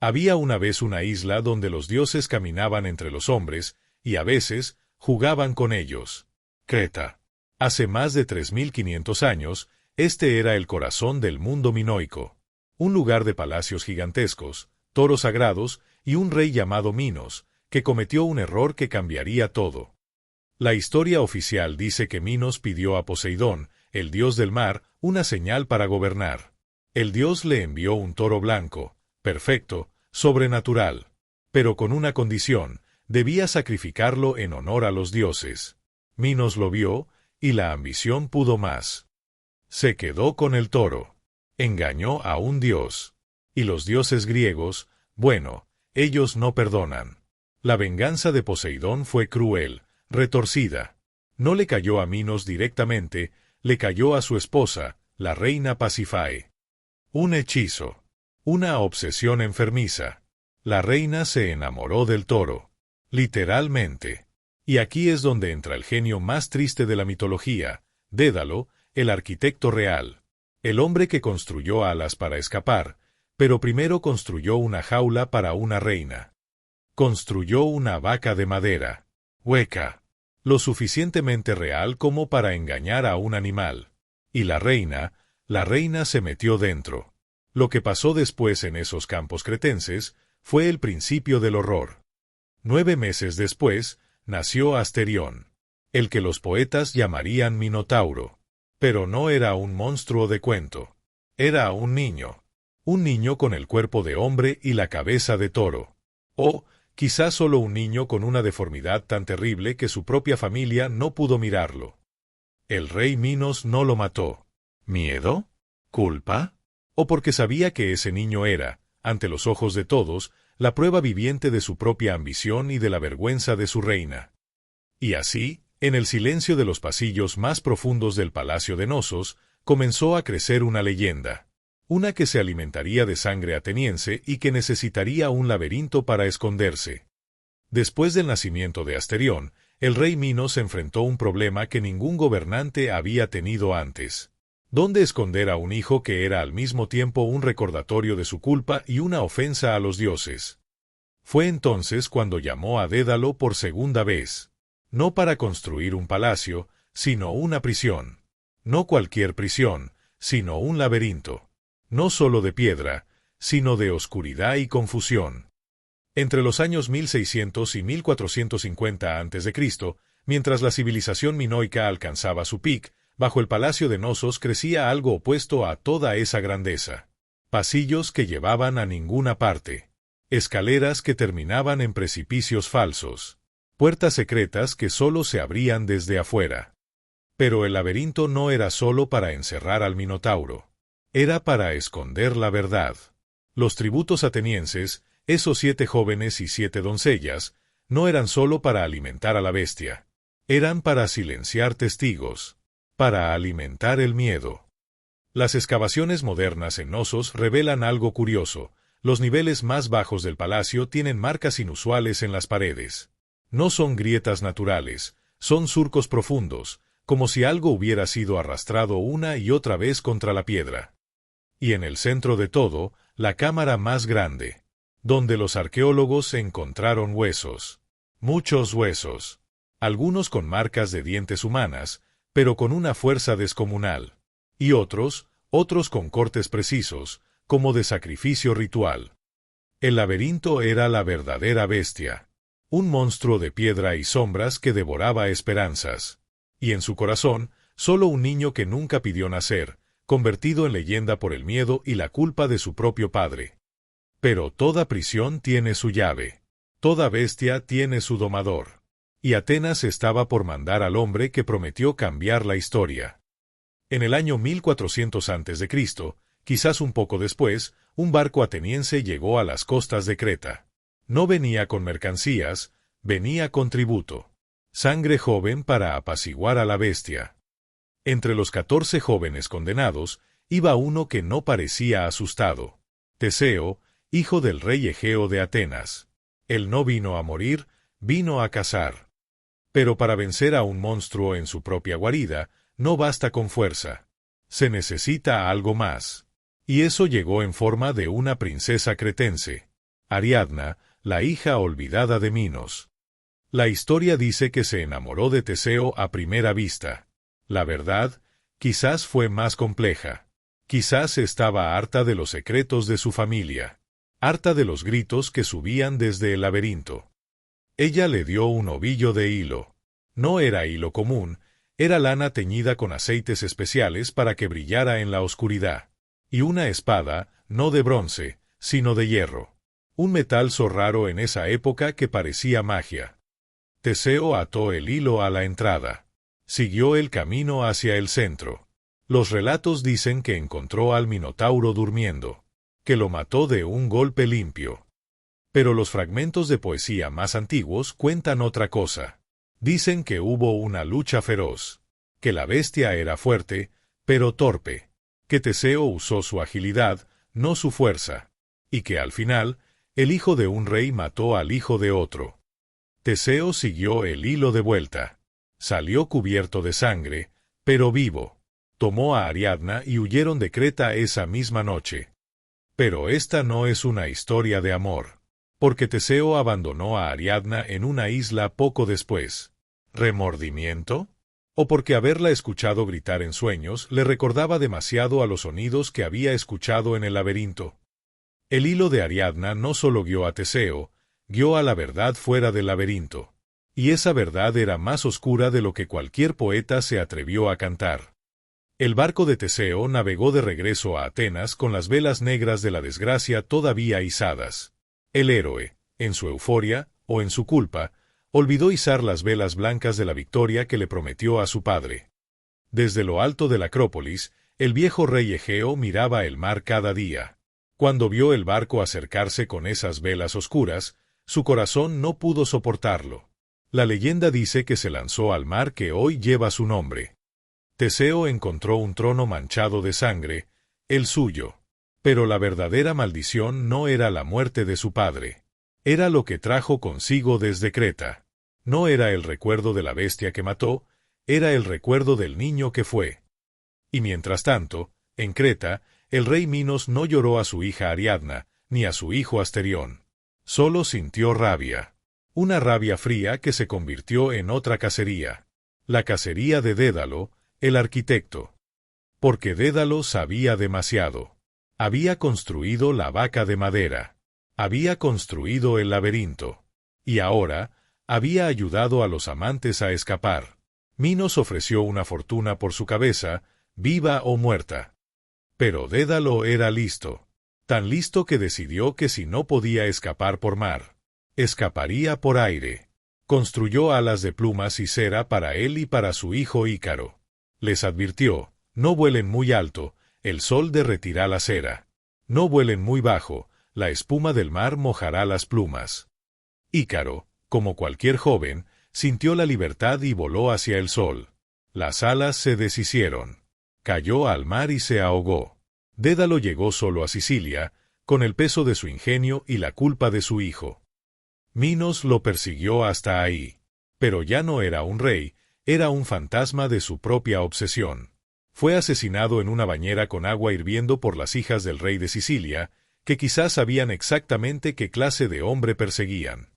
Había una vez una isla donde los dioses caminaban entre los hombres, y a veces jugaban con ellos. Creta. Hace más de 3500 años, este era el corazón del mundo minoico. Un lugar de palacios gigantescos, toros sagrados y un rey llamado Minos, que cometió un error que cambiaría todo. La historia oficial dice que Minos pidió a Poseidón, el dios del mar, una señal para gobernar. El dios le envió un toro blanco, perfecto, sobrenatural. Pero con una condición: debía sacrificarlo en honor a los dioses. Minos lo vio, y la ambición pudo más. Se quedó con el toro. Engañó a un dios. Y los dioses griegos, bueno, ellos no perdonan. La venganza de Poseidón fue cruel, retorcida. No le cayó a Minos directamente, le cayó a su esposa, la reina Pasífae. Un hechizo. Una obsesión enfermiza. La reina se enamoró del toro. Literalmente. Y aquí es donde entra el genio más triste de la mitología, Dédalo, el arquitecto real. El hombre que construyó alas para escapar, pero primero construyó una jaula para una reina. Construyó una vaca de madera, hueca, lo suficientemente real como para engañar a un animal. Y la reina se metió dentro. Lo que pasó después en esos campos cretenses fue el principio del horror. 9 meses después, nació Asterión, el que los poetas llamarían Minotauro. Pero no era un monstruo de cuento. Era un niño con el cuerpo de hombre y la cabeza de toro. O, quizás solo un niño con una deformidad tan terrible que su propia familia no pudo mirarlo. El rey Minos no lo mató. ¿Miedo? ¿Culpa? ¿O porque sabía que ese niño era, ante los ojos de todos, la prueba viviente de su propia ambición y de la vergüenza de su reina? Y así, en el silencio de los pasillos más profundos del palacio de Nosos, comenzó a crecer una leyenda. Una que se alimentaría de sangre ateniense y que necesitaría un laberinto para esconderse. Después del nacimiento de Asterión, el rey Minos enfrentó un problema que ningún gobernante había tenido antes. ¿Dónde esconder a un hijo que era al mismo tiempo un recordatorio de su culpa y una ofensa a los dioses? Fue entonces cuando llamó a Dédalo por segunda vez. No para construir un palacio, sino una prisión. No cualquier prisión, sino un laberinto. No solo de piedra, sino de oscuridad y confusión. Entre los años 1600 y 1450 a.C., mientras la civilización minoica alcanzaba su pic, bajo el palacio de Nosos crecía algo opuesto a toda esa grandeza. Pasillos que llevaban a ninguna parte. Escaleras que terminaban en precipicios falsos. Puertas secretas que solo se abrían desde afuera. Pero el laberinto no era solo para encerrar al Minotauro. Era para esconder la verdad. Los tributos atenienses, esos 7 jóvenes y 7 doncellas, no eran solo para alimentar a la bestia. Eran para silenciar testigos. Para alimentar el miedo. Las excavaciones modernas en Nosos revelan algo curioso. Los niveles más bajos del palacio tienen marcas inusuales en las paredes. No son grietas naturales, son surcos profundos, como si algo hubiera sido arrastrado una y otra vez contra la piedra. Y en el centro de todo, la cámara más grande, donde los arqueólogos encontraron huesos. Muchos huesos. Algunos con marcas de dientes humanas, pero con una fuerza descomunal. Y otros con cortes precisos, como de sacrificio ritual. El laberinto era la verdadera bestia. Un monstruo de piedra y sombras que devoraba esperanzas. Y en su corazón, solo un niño que nunca pidió nacer, convertido en leyenda por el miedo y la culpa de su propio padre. Pero toda prisión tiene su llave. Toda bestia tiene su domador. Y Atenas estaba por mandar al hombre que prometió cambiar la historia. En el año 1400 a.C., quizás un poco después, un barco ateniense llegó a las costas de Creta. No venía con mercancías, venía con tributo. Sangre joven para apaciguar a la bestia. Entre los 14 jóvenes condenados, iba uno que no parecía asustado. Teseo, hijo del rey Egeo de Atenas. Él no vino a morir, vino a cazar. Pero para vencer a un monstruo en su propia guarida, no basta con fuerza. Se necesita algo más. Y eso llegó en forma de una princesa cretense. Ariadna, la hija olvidada de Minos. La historia dice que se enamoró de Teseo a primera vista. La verdad, quizás fue más compleja. Quizás estaba harta de los secretos de su familia, harta de los gritos que subían desde el laberinto. Ella le dio un ovillo de hilo. No era hilo común, era lana teñida con aceites especiales para que brillara en la oscuridad. Y una espada, no de bronce, sino de hierro. Un metal so raro en esa época que parecía magia. Teseo ató el hilo a la entrada. Siguió el camino hacia el centro. Los relatos dicen que encontró al Minotauro durmiendo, que lo mató de un golpe limpio. Pero los fragmentos de poesía más antiguos cuentan otra cosa. Dicen que hubo una lucha feroz, que la bestia era fuerte, pero torpe, que Teseo usó su agilidad, no su fuerza, y que al final, el hijo de un rey mató al hijo de otro. Teseo siguió el hilo de vuelta. Salió cubierto de sangre, pero vivo. Tomó a Ariadna y huyeron de Creta esa misma noche. Pero esta no es una historia de amor, porque Teseo abandonó a Ariadna en una isla poco después. ¿Remordimiento? ¿O porque haberla escuchado gritar en sueños le recordaba demasiado a los sonidos que había escuchado en el laberinto? El hilo de Ariadna no solo guió a Teseo, guió a la verdad fuera del laberinto. Y esa verdad era más oscura de lo que cualquier poeta se atrevió a cantar. El barco de Teseo navegó de regreso a Atenas con las velas negras de la desgracia todavía izadas. El héroe, en su euforia, o en su culpa, olvidó izar las velas blancas de la victoria que le prometió a su padre. Desde lo alto de la Acrópolis, el viejo rey Egeo miraba el mar cada día. Cuando vio el barco acercarse con esas velas oscuras, su corazón no pudo soportarlo. La leyenda dice que se lanzó al mar que hoy lleva su nombre. Teseo encontró un trono manchado de sangre, el suyo. Pero la verdadera maldición no era la muerte de su padre. Era lo que trajo consigo desde Creta. No era el recuerdo de la bestia que mató, era el recuerdo del niño que fue. Y mientras tanto, en Creta, el rey Minos no lloró a su hija Ariadna, ni a su hijo Asterión. Solo sintió rabia. Una rabia fría que se convirtió en otra cacería. La cacería de Dédalo, el arquitecto. Porque Dédalo sabía demasiado. Había construido la vaca de madera. Había construido el laberinto. Y ahora, había ayudado a los amantes a escapar. Minos ofreció una fortuna por su cabeza, viva o muerta. Pero Dédalo era listo. Tan listo que decidió que si no podía escapar por mar, escaparía por aire. Construyó alas de plumas y cera para él y para su hijo Ícaro. Les advirtió, no vuelen muy alto, el sol derretirá la cera. No vuelen muy bajo, la espuma del mar mojará las plumas. Ícaro, como cualquier joven, sintió la libertad y voló hacia el sol. Las alas se deshicieron. Cayó al mar y se ahogó. Dédalo llegó solo a Sicilia, con el peso de su ingenio y la culpa de su hijo. Minos lo persiguió hasta ahí. Pero ya no era un rey, era un fantasma de su propia obsesión. Fue asesinado en una bañera con agua hirviendo por las hijas del rey de Sicilia, que quizás sabían exactamente qué clase de hombre perseguían.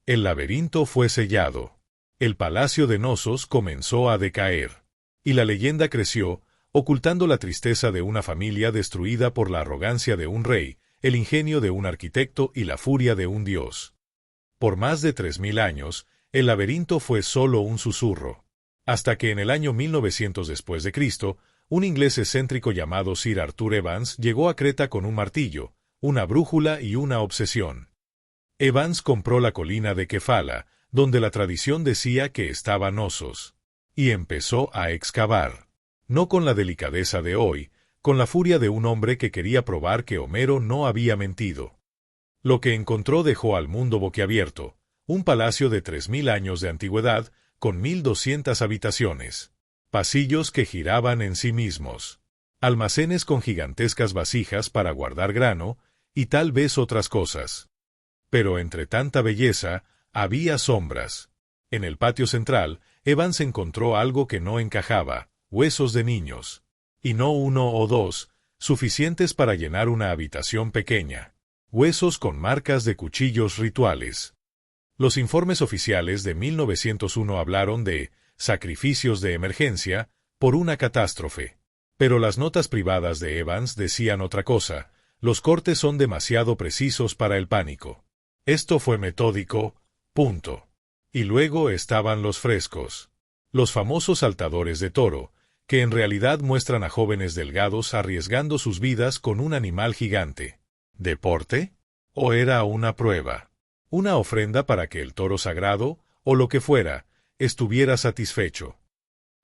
El laberinto fue sellado. El palacio de Nosos comenzó a decaer. Y la leyenda creció, ocultando la tristeza de una familia destruida por la arrogancia de un rey, el ingenio de un arquitecto y la furia de un dios. Por más de 3000 años, el laberinto fue solo un susurro. Hasta que en el año 1900 después de Cristo, un inglés excéntrico llamado Sir Arthur Evans llegó a Creta con un martillo, una brújula y una obsesión. Evans compró la colina de Kefala, donde la tradición decía que estaba Nosos, y empezó a excavar. No con la delicadeza de hoy, con la furia de un hombre que quería probar que Homero no había mentido. Lo que encontró dejó al mundo boquiabierto, un palacio de 3000 años de antigüedad, con 1200 habitaciones, pasillos que giraban en sí mismos, almacenes con gigantescas vasijas para guardar grano, y tal vez otras cosas. Pero entre tanta belleza, había sombras. En el patio central, Evans encontró algo que no encajaba, huesos de niños. Y no uno o dos, suficientes para llenar una habitación pequeña. huesos con marcas de cuchillos rituales. Los informes oficiales de 1901 hablaron de sacrificios de emergencia por una catástrofe. Pero las notas privadas de Evans decían otra cosa: los cortes son demasiado precisos para el pánico. Esto fue metódico, punto. Y luego estaban los frescos. Los famosos saltadores de toro, que en realidad muestran a jóvenes delgados arriesgando sus vidas con un animal gigante. ¿Deporte? ¿O era una prueba? ¿Una ofrenda para que el toro sagrado, o lo que fuera, estuviera satisfecho?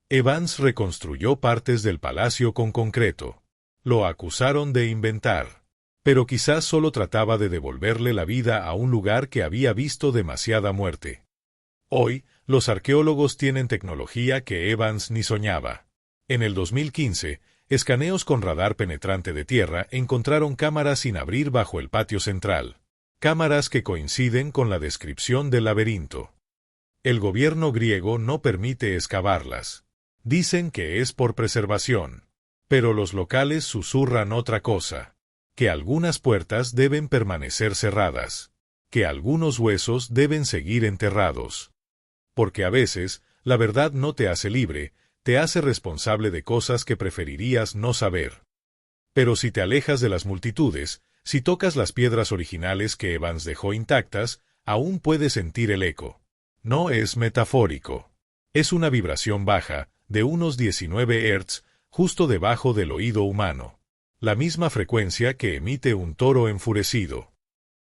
Evans reconstruyó partes del palacio con concreto. Lo acusaron de inventar. Pero quizás solo trataba de devolverle la vida a un lugar que había visto demasiada muerte. Hoy, los arqueólogos tienen tecnología que Evans ni soñaba. En el 2015, escaneos con radar penetrante de tierra encontraron cámaras sin abrir bajo el patio central. Cámaras que coinciden con la descripción del laberinto. El gobierno griego no permite excavarlas. Dicen que es por preservación. Pero los locales susurran otra cosa: que algunas puertas deben permanecer cerradas, que algunos huesos deben seguir enterrados. Porque a veces, la verdad no te hace libre, te hace responsable de cosas que preferirías no saber. Pero si te alejas de las multitudes, si tocas las piedras originales que Evans dejó intactas, aún puedes sentir el eco. No es metafórico. Es una vibración baja, de unos 19 Hz, justo debajo del oído humano. La misma frecuencia que emite un toro enfurecido.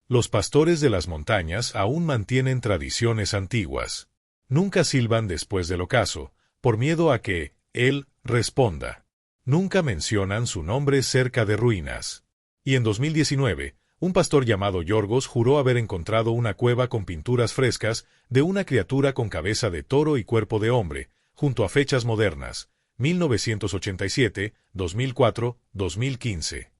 Los pastores de las montañas aún mantienen tradiciones antiguas. Nunca silban después del ocaso, por miedo a que él responda. Nunca mencionan su nombre cerca de ruinas. Y en 2019, un pastor llamado Yorgos juró haber encontrado una cueva con pinturas frescas de una criatura con cabeza de toro y cuerpo de hombre, junto a fechas modernas: 1987, 2004, 2015.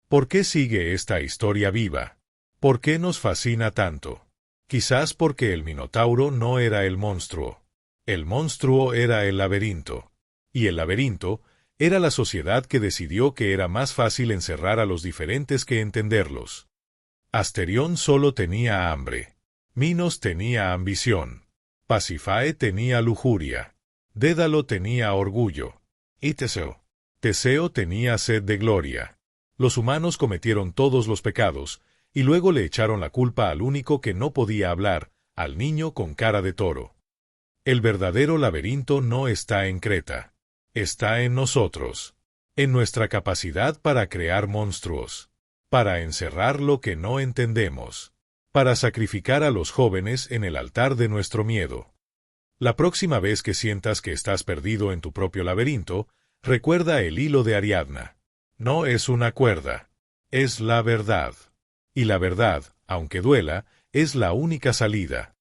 ¿Por qué sigue esta historia viva? ¿Por qué nos fascina tanto? Quizás porque el Minotauro no era el monstruo. El monstruo era el laberinto. Y el laberinto era la sociedad que decidió que era más fácil encerrar a los diferentes que entenderlos. Asterión solo tenía hambre. Minos tenía ambición. Pasífae tenía lujuria. Dédalo tenía orgullo. Y Teseo tenía sed de gloria. Los humanos cometieron todos los pecados, y luego le echaron la culpa al único que no podía hablar, al niño con cara de toro. El verdadero laberinto no está en Creta. Está en nosotros. En nuestra capacidad para crear monstruos. Para encerrar lo que no entendemos. Para sacrificar a los jóvenes en el altar de nuestro miedo. La próxima vez que sientas que estás perdido en tu propio laberinto, recuerda el hilo de Ariadna. No es una cuerda. Es la verdad. Y la verdad, aunque duela, es la única salida.